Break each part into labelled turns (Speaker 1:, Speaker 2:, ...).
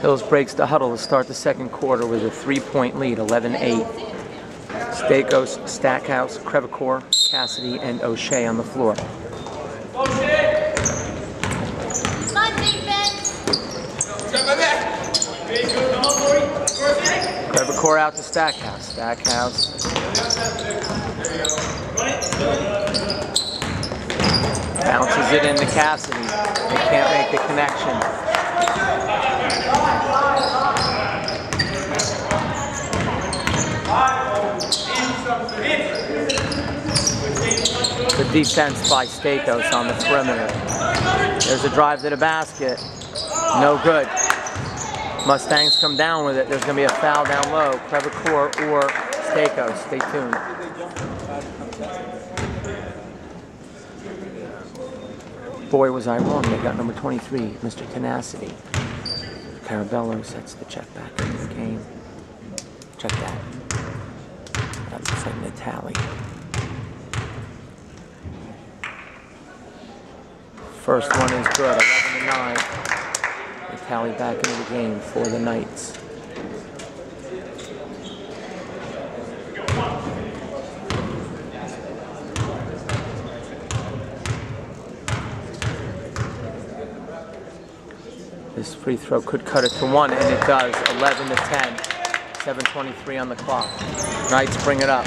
Speaker 1: Hills breaks the huddle to start the second quarter with a 3-point lead, 11-8. Stakos, Stackhouse, Crevecore, Cassidy, and O'Shea on the floor. Crevecore out to Stackhouse. Stackhouse. Bounces it into Cassidy. They can't make the connection. The defense by Stakos on the perimeter. There's a drive to the basket. No good. Mustangs come down with it. There's going to be a foul down low. Crevecore or Stakos. Stay tuned. Boy, was I wrong. They got number 23, Mr. Tenacity. Carabello sets the check back into the game. Check that. That looks like Natali. First one is good, 11-9. Natali back into the game for the Knights. This free throw could cut it to 1, and it does. 11-10. 7:23 on the clock. Knights bring it up.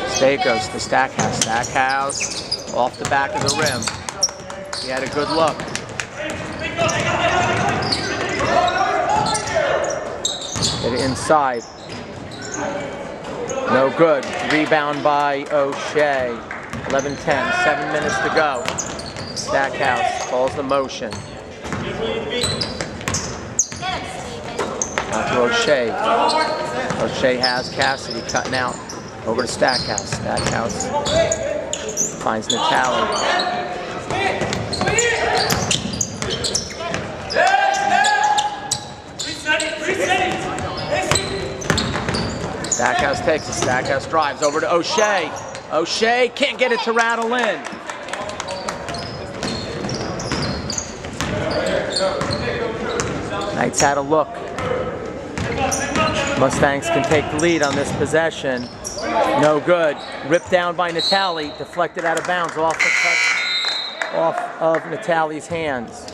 Speaker 1: Stakos to Stackhouse. Stackhouse off the back of the rim. He had a good look. Get it inside. No good. Rebound by O'Shea. 11-10. 7 minutes to go. Stackhouse calls the motion. Out to O'Shea. O'Shea has Cassidy cutting out. Over to Stackhouse. Stackhouse finds Natali. Stackhouse takes it. Stackhouse drives over to O'Shea. O'Shea can't get it to rattle in. Knights had a look. Mustangs can take the lead on this possession. No good. Ripped down by Natali. Deflected out of bounds off of Natali's hands.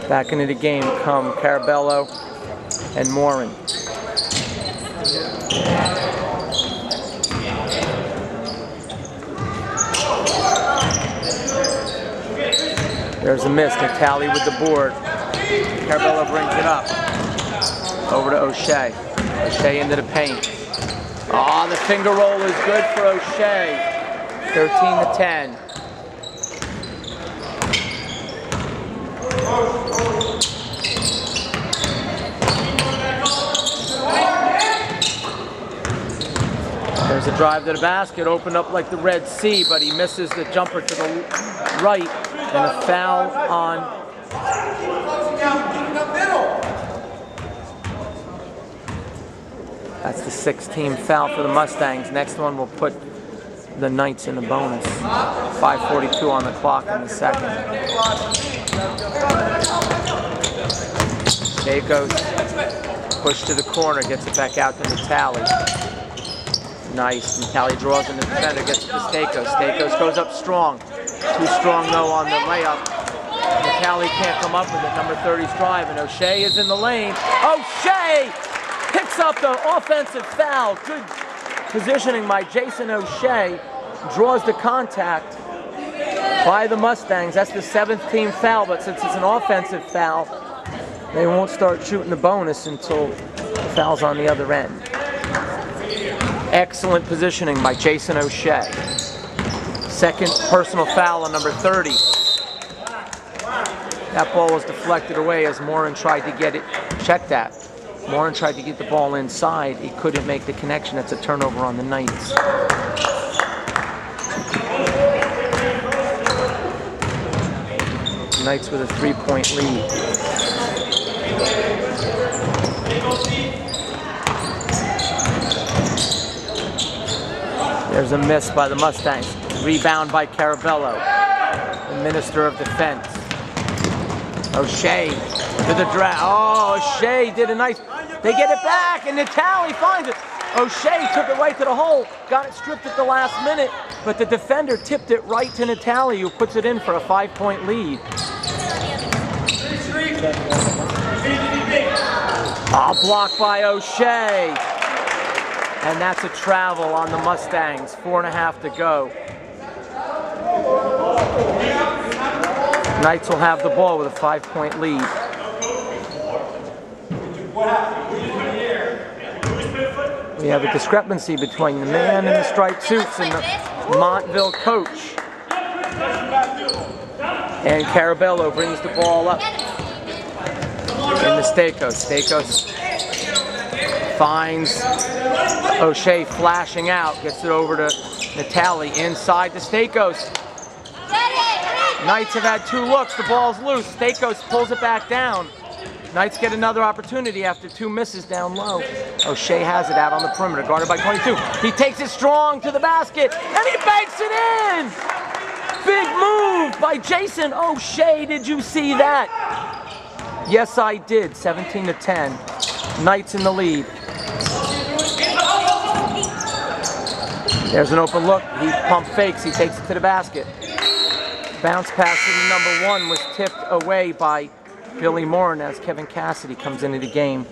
Speaker 1: Back into the game come Carabello and Morin. There's a miss. Natali with the board. Carabello brings it up. Over to O'Shea. O'Shea into the paint. Oh, the finger roll is good for O'Shea. 13-10. There's a drive to the basket, opened up like the Red Sea, but he misses the jumper to the right, and a foul on that's the 6th-team foul for the Mustangs. Next one will put the Knights in a bonus. 5:42 on the clock in the second. Stakos push to the corner, gets it back out to Natali. Nice. Natali draws in the defender, gets it to Stakos. Stakos goes up strong. Too strong though on the layup. Natali can't come up with it. Number 30's drive, and O'Shea is in the lane. O'Shea picks up the offensive foul. Good positioning by Jason O'Shea. Draws the contact by the Mustangs. That's the 7th-team foul, but since it's an offensive foul, they won't start shooting the bonus until the foul's on the other end. Excellent positioning by Jason O'Shea. Second personal foul on number 30. That ball was deflected away as Morin tried to get it. Check that. Morin tried to get the ball inside. He couldn't make the connection. That's a turnover on the Knights. Knights with a 3-point lead. There's a miss by the Mustangs. Rebound by Carabello, the Minister of Defense. O'Shea to the draft. Oh, O'Shea did a nice... They get it back, and Natali finds it. O'Shea took it right to the hole, got it stripped at the last minute, but the defender tipped it right to Natali, who puts it in for a 5-point lead. Blocked by O'Shea. And that's a travel on the Mustangs. 4.5 to go. Knights will have the ball with a 5-point lead. We have a discrepancy between the man in the striped suits and the Montville coach. And Carabello brings the ball up in the Stakos. Stakos finds O'Shea flashing out, gets it over to Natali inside to Stakos. Knights have had 2 looks, the ball's loose. Stakos pulls it back down. Knights get another opportunity after 2 misses down low. O'Shea has it out on the perimeter, guarded by 22. He takes it strong to the basket, and he banks it in! Big move by Jason O'Shea. Did you see that? Yes, I did. 17-10. Knights in the lead. There's an open look. He pump fakes. He takes it to the basket. Bounce pass to the number 1 was tipped away by Billy Morin as Kevin Cassidy comes into the game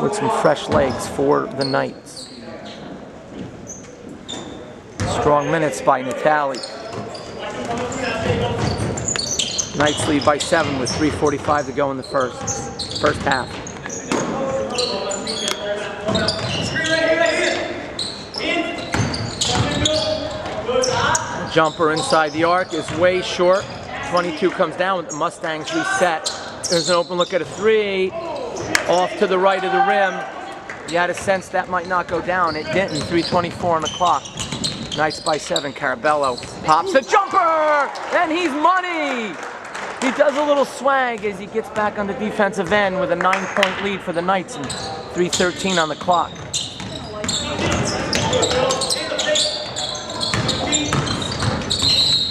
Speaker 1: with some fresh legs for the Knights. Strong minutes by Natali. Knights lead by 7 with 3:45 to go in the first half. Jumper inside the arc is way short. 22 comes down with the Mustangs reset. There's an open look at a 3. Off to the right of the rim. You had a sense that might not go down. It didn't. 3:24 on the clock. Knights by 7. Carabello pops the jumper, and he's money. He does a little swag as he gets back on the defensive end with a 9-point lead for the Knights and 3:13 on the clock.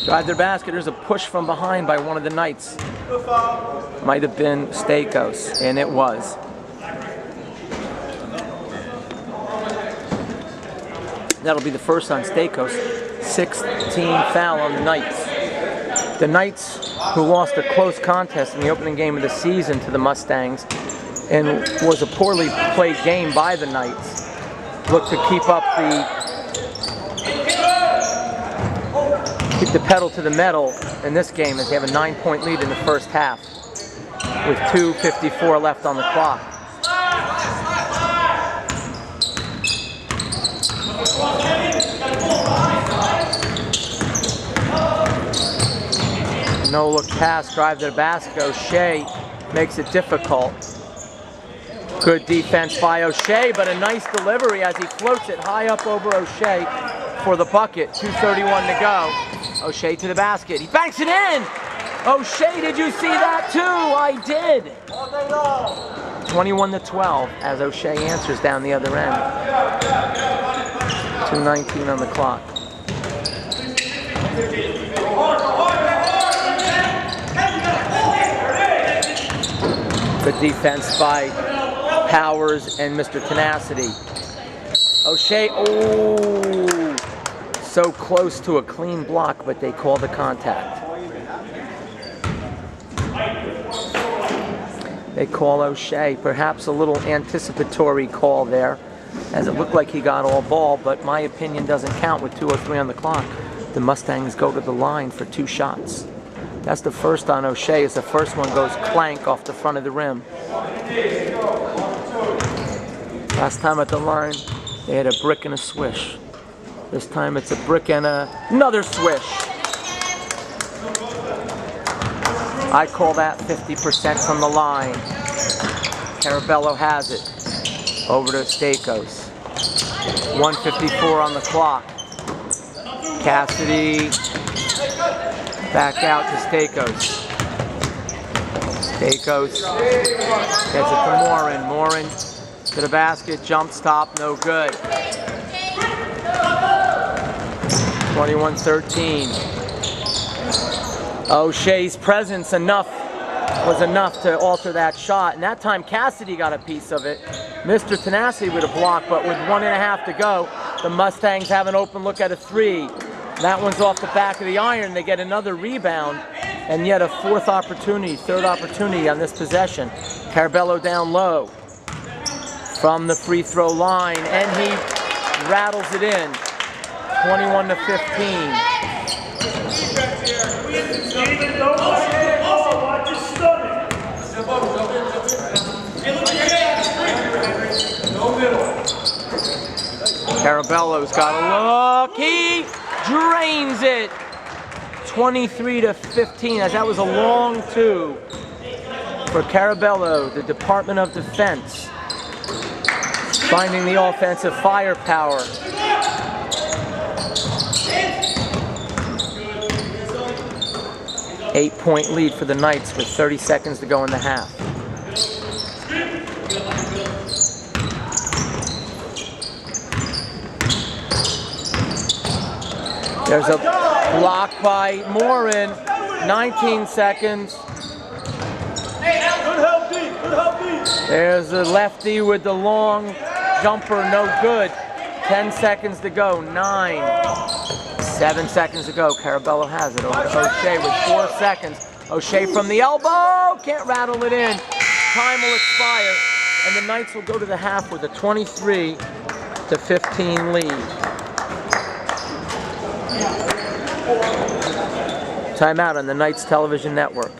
Speaker 1: Drive their basket. There's a push from behind by one of the Knights. Might have been Stakos, and it was. That'll be the first on Stakos. 16 foul on the Knights. The Knights, who lost a close contest in the opening game of the season to the Mustangs, and was a poorly played game by the Knights, look to keep the pedal to the metal in this game as they have a 9-point lead in the first half with 2:54 left on the clock. No look pass, drive to the basket. O'Shea makes it difficult. Good defense by O'Shea, but a nice delivery as he floats it high up over O'Shea for the bucket. 2:31 to go. O'Shea to the basket. He banks it in! O'Shea, did you see that too? I did. 21-12 as O'Shea answers down the other end. 2:19 on the clock. Good defense by Powers and Mr. Tenacity. O'Shea, oh, so close to a clean block, but they call the contact. They call O'Shea, perhaps a little anticipatory call there, as it looked like he got all ball, but my opinion doesn't count with 2:03 on the clock. The Mustangs go to the line for 2 shots. That's the first on O'Shea, as the first one goes clank off the front of the rim. Last time at the line, they had a brick and a swish. This time it's a brick and another swish. I call that 50% from the line. Carabello has it. Over to Stakos. 1:54 on the clock. Cassidy back out to Stakos. Stakos gets it to Morin. Morin to the basket, jump stop, no good. 21-13. O'Shea's presence was enough to alter that shot, and that time Cassidy got a piece of it. Mr. Tenacity with a block, but with 1.5 to go, the Mustangs have an open look at a 3. That one's off the back of the iron. They get another rebound, and yet a third opportunity on this possession. Carabello down low from the free throw line, and he rattles it in. 21-15. Carabello's got a look. He drains it. 23-15, as that was a long 2 for Carabello, the Department of Defense, finding the offensive firepower. Eight-point lead for the Knights with 30 seconds to go in the half. There's a block by Morin. 19 seconds. There's a lefty with the long jumper, no good. 10 seconds to go, 9. 7 seconds to go. Carabello has it over to O'Shea with 4 seconds. O'Shea from the elbow, can't rattle it in. Time will expire, and the Knights will go to the half with a 23-15 lead. Timeout on the Knights Television Network.